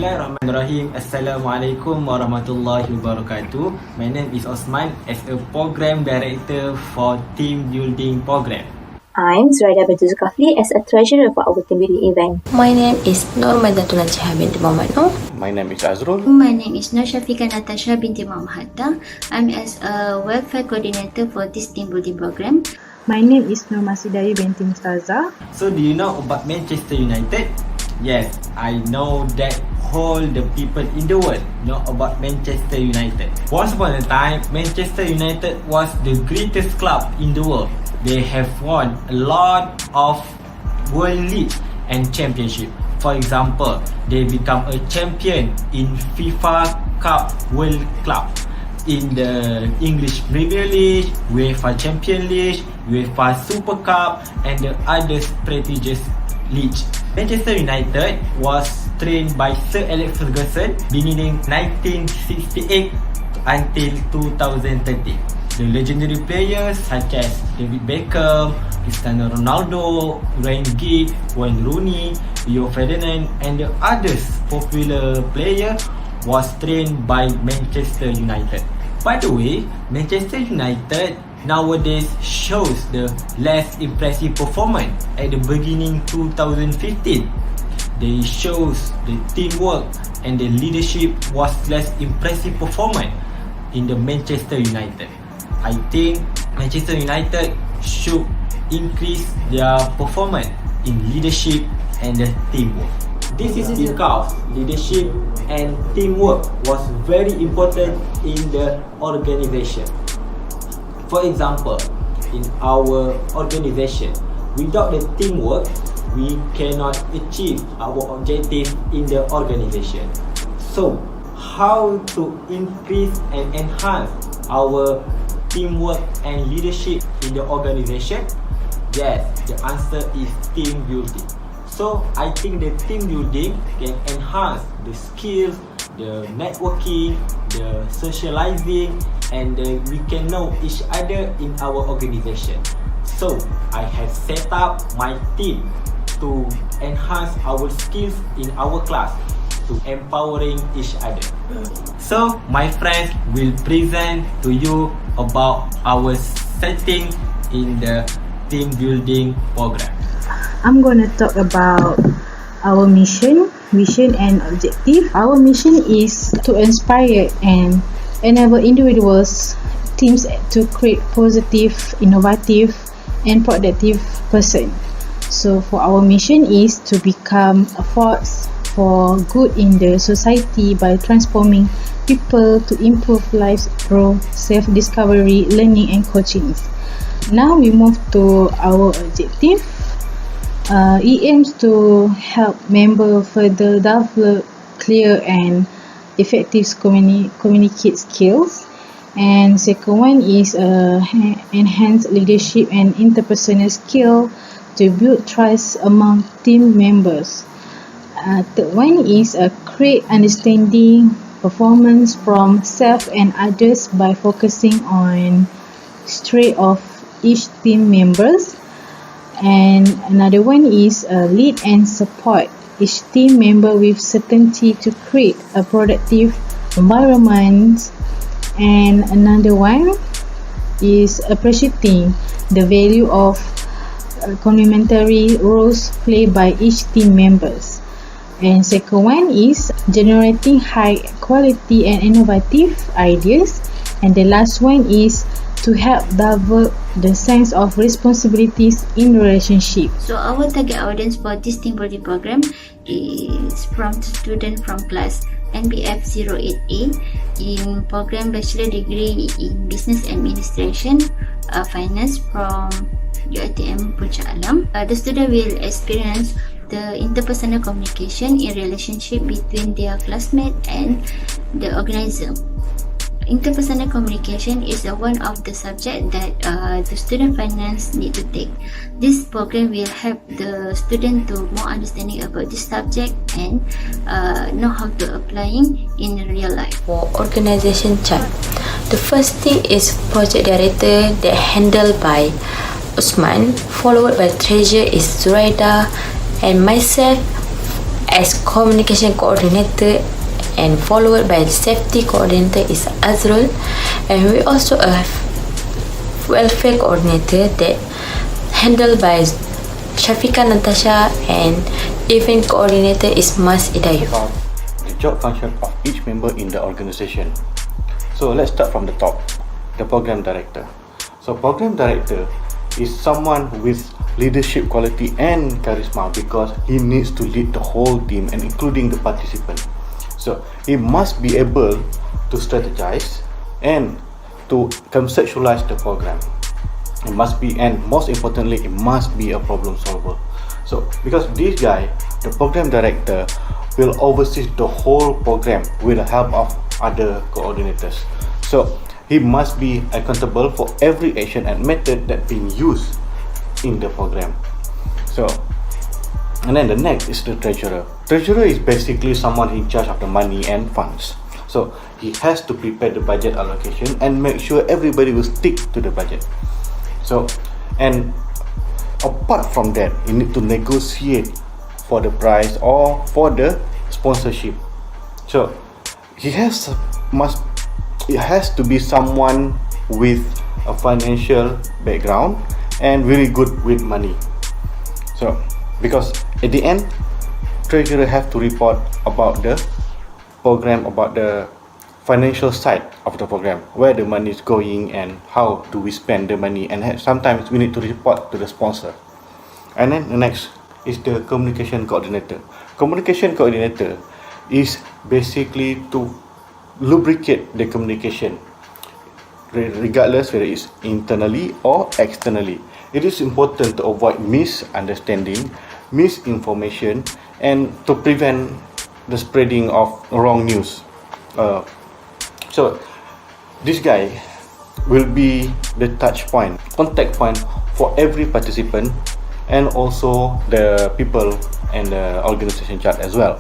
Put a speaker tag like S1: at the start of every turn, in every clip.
S1: Bismillahirrahmanirrahim. Assalamualaikum warahmatullahi wabarakatuh. My name is Uthman as a Program Director for Teambuilding Program.
S2: I'm Zuraidah binti Zulkaflee as a treasurer for our teambuilding event.
S3: My name is Normaizatul binti Muhammad.
S4: My name is Azrulein.
S5: My name is Syaffiqa Natasya binti M.Hata. I'm as a welfare coordinator for this teambuilding program.
S6: My name is Idayu binti Mustadza.
S1: So do you know about Manchester United? Yes, I know that all the people in the world know about Manchester United. Once upon a time, Manchester United was the greatest club in the world. They have won a lot of world leagues and championship. For example, they become a champion in FIFA Cup World Club, in the English Premier League, UEFA Champions League, UEFA Super Cup, and the other prestigious leagues. Manchester United was trained by Sir Alex Ferguson beginning 1968 until 2013. The legendary players such as David Beckham, Cristiano Ronaldo, Ryan Giggs, Wayne Rooney, Rio Ferdinand, and the others popular player was trained by Manchester United. By the way, Manchester United nowadays shows the less impressive performance at the beginning 2015. They shows the teamwork and the leadership was less impressive performance in the Manchester United. I think Manchester United should increase their performance in leadership and the teamwork. This is because leadership and teamwork was very important in the organization. For example, in our organization, without the teamwork, we cannot achieve our objective in the organization. So, how to increase and enhance our teamwork and leadership in the organization? Yes, the answer is team building. So, I think the team building can enhance the skills, the networking, the socializing, and we can know each other in our organization. So, I have set up my team to enhance our skills in our class, to empowering each other. So, my friends will present to you about our setting in the team building program.
S6: I'm gonna talk about our mission, vision and objective. Our mission is to inspire and enable individuals, teams to create positive, innovative and productive person. So for our mission is to become a force for good in the society by transforming people to improve lives through self-discovery, learning and coaching. Now we move to our objective. It aims to help members further develop clear and effective communicate skills. And second one is enhance leadership and interpersonal skill to build trust among team members. Third one is create understanding performance from self and others by focusing on strengths of each team members. And another one is lead and support each team member with certainty to create a productive environment. And another one is appreciating the value of complementary roles played by each team members. And second one is generating high quality and innovative ideas. And the last one is to help develop the sense of responsibilities in relationship.
S5: So our target audience for this teambuilding program is from students from class NBF8A in program Bachelor degree in Business Administration, Finance from UiTM Puncak Alam. The student will experience the interpersonal communication in relationship between their classmate and the organizer. Interpersonal communication is one of the subject that the student finance need to take. This program will help the student to more understanding about this subject and know how to applying in real life.
S3: For organization chart, the first thing is project director that handled by Uthman, followed by treasurer is Zuraidah, and myself as communication coordinator, and followed by safety coordinator is Azrul, and we also have welfare coordinator that handled by Syaffiqa, Natasya, and event coordinator is Mas Idayu.
S4: About the job function of each member in the organisation. So let's start from the top, the program director. So program director is someone with leadership quality and charisma because he needs to lead the whole team and including the participant. So he must be able to strategize and to conceptualize the program. It must be, and most importantly, it must be a problem solver. So because this guy, the program director, will oversee the whole program with the help of other coordinators. So he must be accountable for every action and method that being used in the program. So, and then the next is the treasurer. Treasurer is basically someone in charge of the money and funds. So he has to prepare the budget allocation and make sure everybody will stick to the budget. So, and apart from that, you need to negotiate for the price or for the sponsorship. So it has to be someone with a financial background and really good with money. So because at the end, treasurer have to report about the program, about the financial side of the program, where the money is going and how do we spend the money, and sometimes we need to report to the sponsor. And then the next is the communication coordinator. Communication coordinator is basically to lubricate the communication, regardless whether it's internally or externally. It is important to avoid misunderstanding, misinformation, and to prevent the spreading of wrong news. So this guy will be the touch point, contact point for every participant and also the people and the organization chart as well.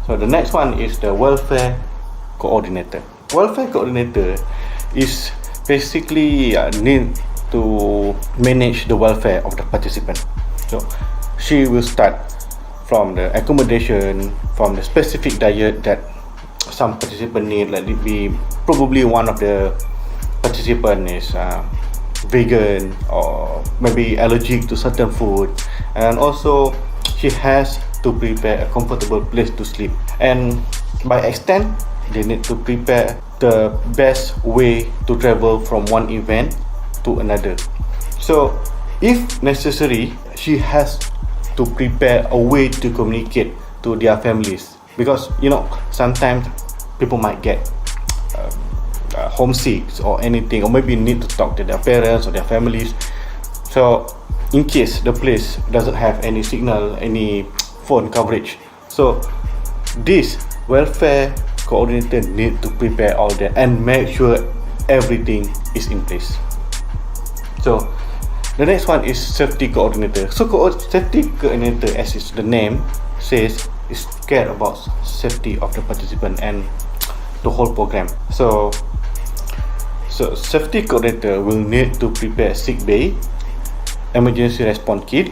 S4: So the next one is the welfare coordinator. Welfare coordinator is basically need to manage the welfare of the participant. So she will start from the accommodation, from the specific diet that some participant need, like it be probably one of the participant is vegan or maybe allergic to certain food, and also she has to prepare a comfortable place to sleep, and by extent they need to prepare the best way to travel from one event to another. So if necessary, she has to prepare a way to communicate to their families, because sometimes people might get homesick or anything, or maybe need to talk to their parents or their families. So in case the place doesn't have any signal, any phone coverage, so this welfare coordinator need to prepare all that and make sure everything is in place. So the next one is safety coordinator. So safety coordinator, as the name says, is care about safety of the participant and the whole program. So safety coordinator will need to prepare sick bay, emergency response kit,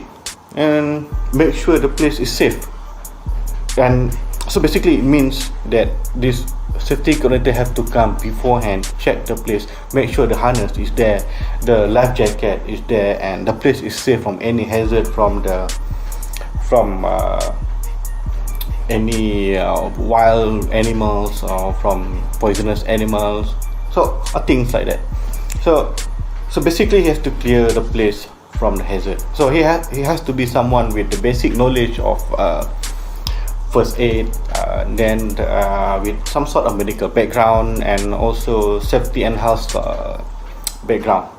S4: and make sure the place is safe. And so basically it means that this safety coordinator have to come beforehand, check the place, make sure the harness is there, the life jacket is there, and the place is safe from any hazard, from any wild animals or from poisonous animals, so things like that. So basically he has to clear the place from the hazard. So he has to be someone with the basic knowledge of first aid, then with some sort of medical background, and also safety and health background.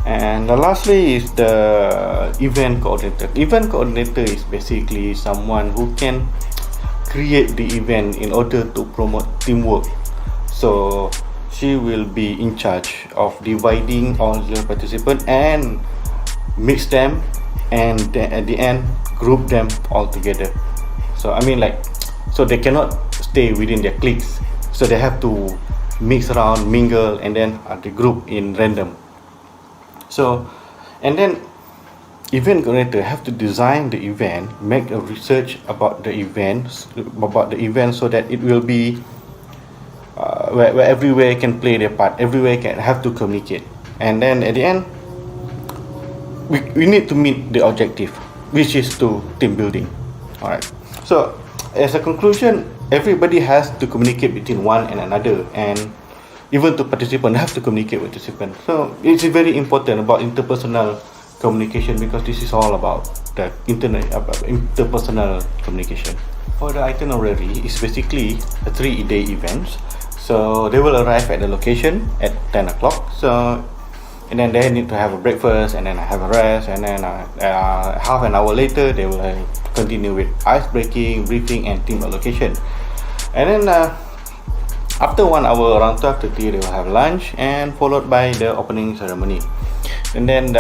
S4: And lastly is the event coordinator. Event coordinator is basically someone who can create the event in order to promote teamwork. So she will be in charge of dividing all the participants and mix them, and then at the end group them all together. So so they cannot stay within their cliques, so they have to mix around, mingle, and then the group in random. So, and then event coordinator have to design the event, make a research about the event, so that it will be where everywhere can play their part, everywhere can have to communicate, and then at the end we need to meet the objective, which is to team building. Alright, so as a conclusion, everybody has to communicate between one and another, and even to participants have to communicate with participants. So it's very important about interpersonal communication, because this is all about the interpersonal communication. For the itinerary, it's basically a 3-day event. So they will arrive at the location at 10 o'clock. So, and then they need to have a breakfast, and then have a rest, and then half an hour later they will continue with ice breaking, briefing, and team allocation. And then after 1 hour, around 12:30, they will have lunch, and followed by the opening ceremony. And then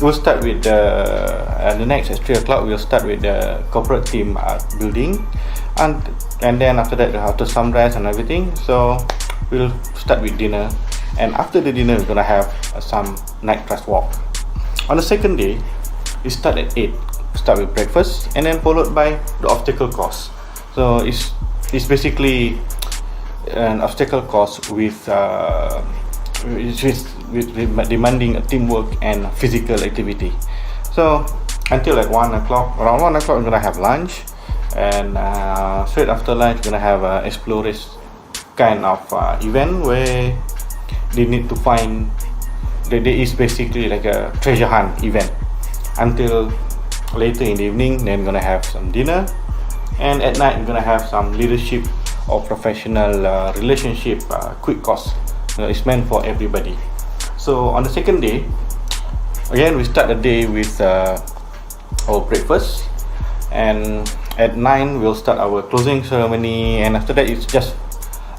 S4: we'll start with the next at 3 o'clock. We'll start with the corporate team building, and then after that, after some rest and everything, so we'll start with dinner. And after the dinner, we're gonna have some night trust walk. On the second day, we start at 8. Start with breakfast, and then followed by the obstacle course. So it's basically an obstacle course with demanding a teamwork and physical activity. So until at 1 o'clock, around 1 o'clock, we're gonna have lunch, and straight after lunch, we're gonna have a explorers kind of event where they need to find. There is basically like a treasure hunt event until later in the evening. Then we're gonna have some dinner, and at night we're gonna have some leadership or professional relationship quick course. It's meant for everybody. So on the second day, again we start the day with our breakfast, and at 9 we'll start our closing ceremony, and after that it's just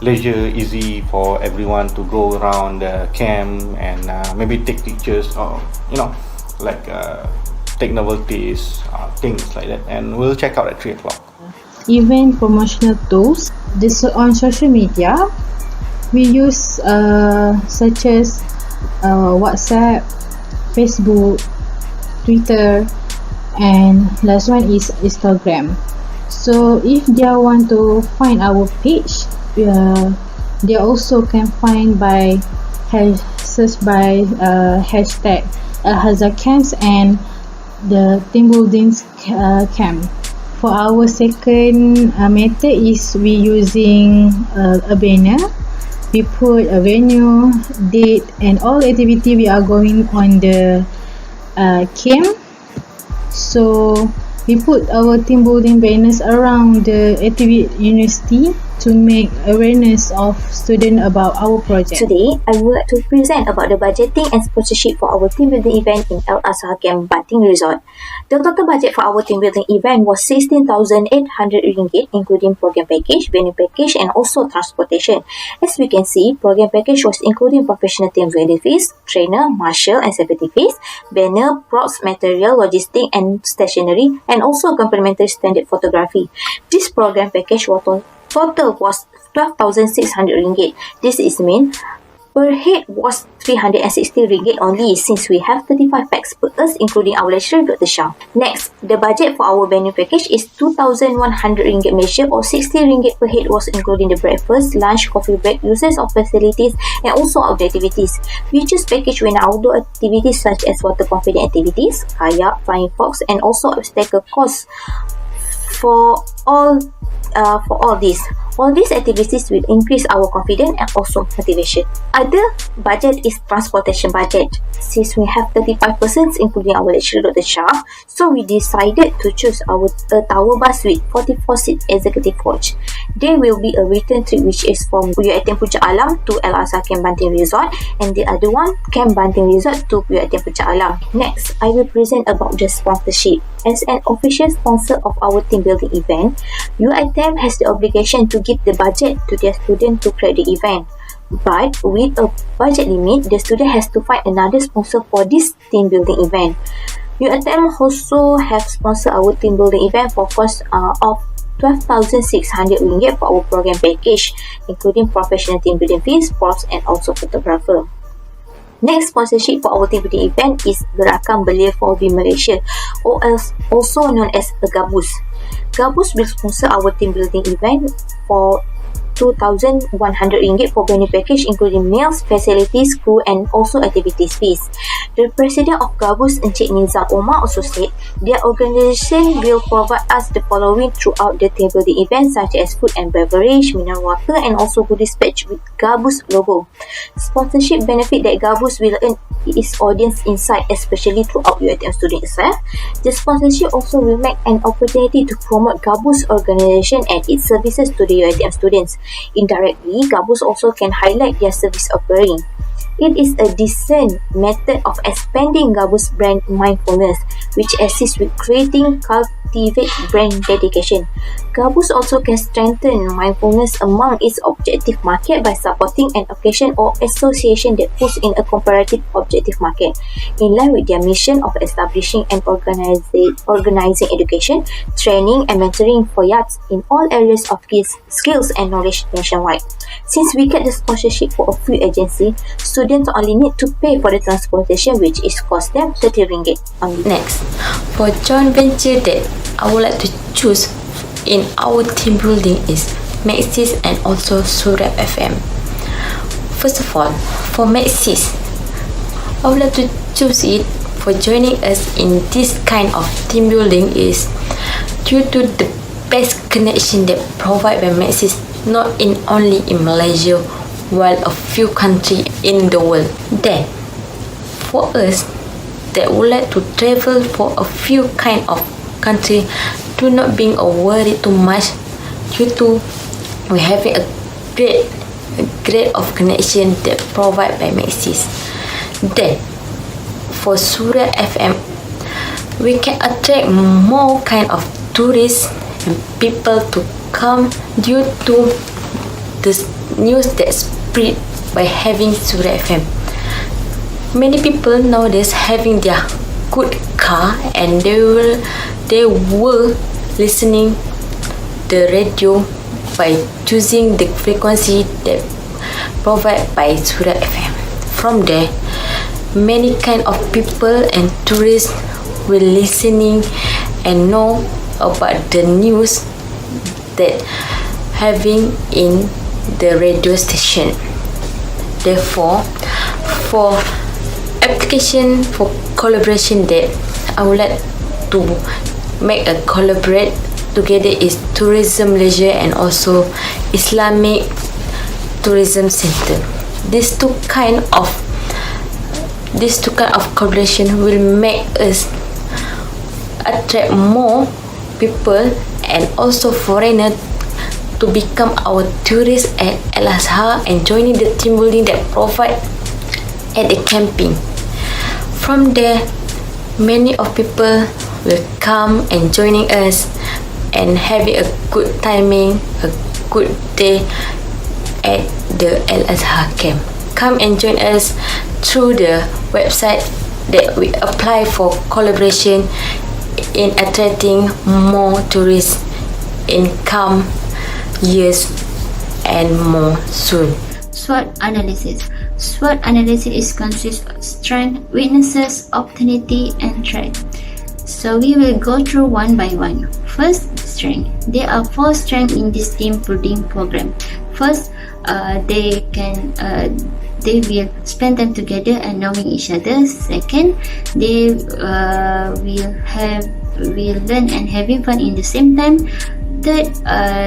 S4: leisure, easy for everyone to go around the camp and maybe take pictures, or like take novelties, things like that, and we'll check out at 3 o'clock.
S6: Event promotional tools. This on social media, we use such as WhatsApp, Facebook, Twitter, and last one is Instagram. So if they want to find our page, they also can find by search by hashtag Al-Hazar Camps and the Teambuilding camp. For our second method is we using a banner. We put a venue, date, and all activity we are going on the camp. So we put our team building banners around the activity university to make awareness of students about our project.
S2: Today, I would like to present about the budgeting and sponsorship for our team building event in Al-Azhar Camp Banting Resort. The total budget for our team building event was 16,800 ringgit, including program package, venue package, and also transportation. As we can see, program package was including professional team building fees, trainer, marshal, and safety fees, banner, props, material, logistic, and stationery, and also complimentary standard photography. This program package total was 12,600 ringgit. This is mean per head was 360 ringgit only, since we have 35 packs per us, including our lecturer Dr. Shah. Next, the budget for our venue package is 2,100 ringgit Malaysia, or 60 ringgit per head, was including the breakfast, lunch, coffee break, uses of facilities, and also outdoor activities. We choose package when outdoor activities such as water confident activities, kayak, flying fox, and also obstacle course. For all these activities will increase our confidence and also motivation. Other budget is transportation budget. Since we have 35 persons, including our lecturer Dr. Shah, so we decided to choose a tower bus with 44 seat executive coach. There will be a return trip which is from w.r.t Puncak Alam to Al-Azhar Camp Banting Resort, and the other one Camp Banting Resort to w.r.t Puncak Alam. Next, I will present about the sponsorship. As an official sponsor of our team building event, u.r.t has the obligation to give the budget to their student to create the event. But with a budget limit, the student has to find another sponsor for this team building event. u.r.t also have sponsored our team building event for cost of 12,600 ringgit for our program package, including professional team building fees, props, and also photographer. Next sponsorship for our team building event is Gerakan Belia for We Malaysia, or also known as a Gabus. Gabus will sponsor our team building event for RM2,100 for venue package including meals, facilities, crew and also activities fees. The president of Gabus, Encik Nizam Omar, also said their organisation will provide us the following throughout the team building event, such as food and beverage, mineral water and also goodies patch with Gabus logo. Sponsorship benefit that Gabus will earn its audience insight, especially throughout UiTM students. The sponsorship also will make an opportunity to promote Gabus organisation and its services to the UiTM students. Indirectly, Gabus also can highlight their service offering. It is a decent method of expanding Gabus brand mindfulness, which assists with cultivate brand dedication. Gabus also can strengthen mindfulness among its objective market by supporting an occasion or association that puts in a comparative objective market, in line with their mission of establishing and organizing education, training and mentoring for youths in all areas of skills and knowledge nationwide. Since we get the sponsorship for a few agencies, students only need to pay for the transportation, which is cost them RM30 only.
S3: Next, for joint venture that I would like to choose in our team building is Maxis and also Surat FM. First of all, for Maxis, I would like to choose it for joining us in this kind of team building is due to the best connection that provided by Maxis, not only in Malaysia, while a few countries in the world. Then, for us that would like to travel for a few kind of country, do not being worried too much due to we having a great of connection that provided by Maxis. Then, for Surat FM, we can attract more kind of tourists and people to come due to the news that spread by having Surat FM. Many people nowadays having their good car and they were listening the radio by choosing the frequency that provided by Surat FM. From there, many kind of people and tourists will listening and know about the news that having in the radio station. Therefore, for application for collaboration that I would like to make a collaborate together is Tourism Malaysia and also Islamic Tourism Center. These two kind of collaboration will make us attract more people and also foreigners to become our tourists at Al-Azhar and joining the team building that provide at the camping. From there, many of people will come and joining us and having a good timing, a good day at the Al-Azhar camp. Come and join us through the website that we apply for collaboration in attracting more tourists in come years and more soon.
S5: SWOT analysis. SWOT analysis consists of strength, weaknesses, opportunity, and threat. So we will go through one by one. First, strength. There are 4 strengths in this team building program. First, they will spend time together and knowing each other. Second, they will learn and having fun in the same time. Third,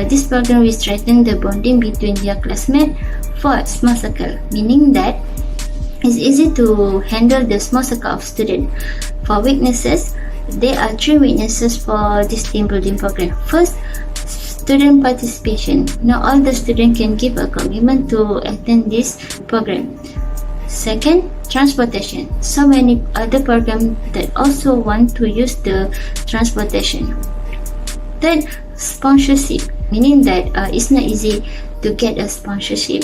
S5: this program will strengthen the bonding between their classmates. Fourth, small circle, meaning that it's easy to handle the small circle of students. For weaknesses, there are 3 weaknesses for this team building program. First, student participation. Not all the students can give a commitment to attend this program. Second, transportation. So many other programs that also want to use the transportation. Third, sponsorship, meaning that it's not easy to get a sponsorship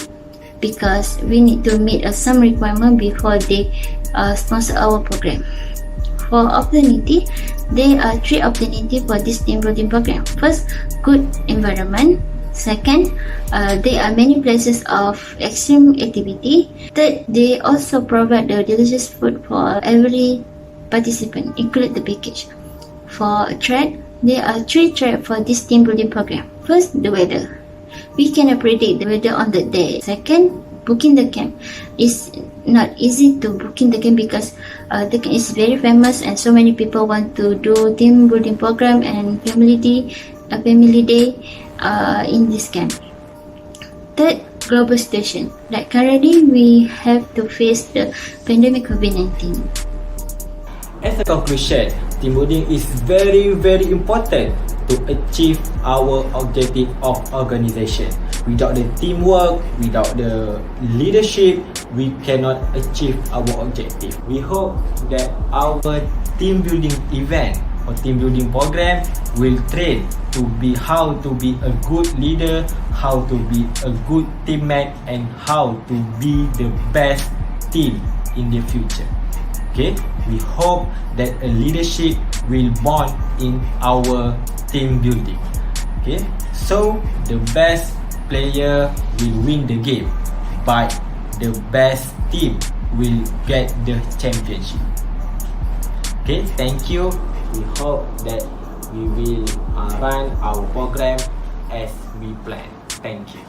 S5: because we need to meet some requirement before they sponsor our program. For opportunity, there are 3 opportunities for this team building program. First, good environment. Second, there are many places of extreme activity. Third, they also provide the delicious food for every participant, include the package. For threat, there are 3 threats for this team building program. First, the weather. We cannot predict the weather on the day. Second, booking the camp. It's not easy to booking the camp because the camp is very famous and so many people want to do team building program and family day in this camp. Third, global situation. Like currently, we have to face the pandemic COVID-19.
S1: As a conclusion, team building is very important to achieve our objective of organization. Without the teamwork, without the leadership, we cannot achieve our objective. We hope that our team building event or team building program will train to be how to be a good leader, how to be a good teammate, and how to be the best team in the future. Okay, we hope that a leadership will born in our team building. Okay, so the best player will win the game, but the best team will get the championship. Okay, thank you. We hope that we will run our program as we plan. Thank you.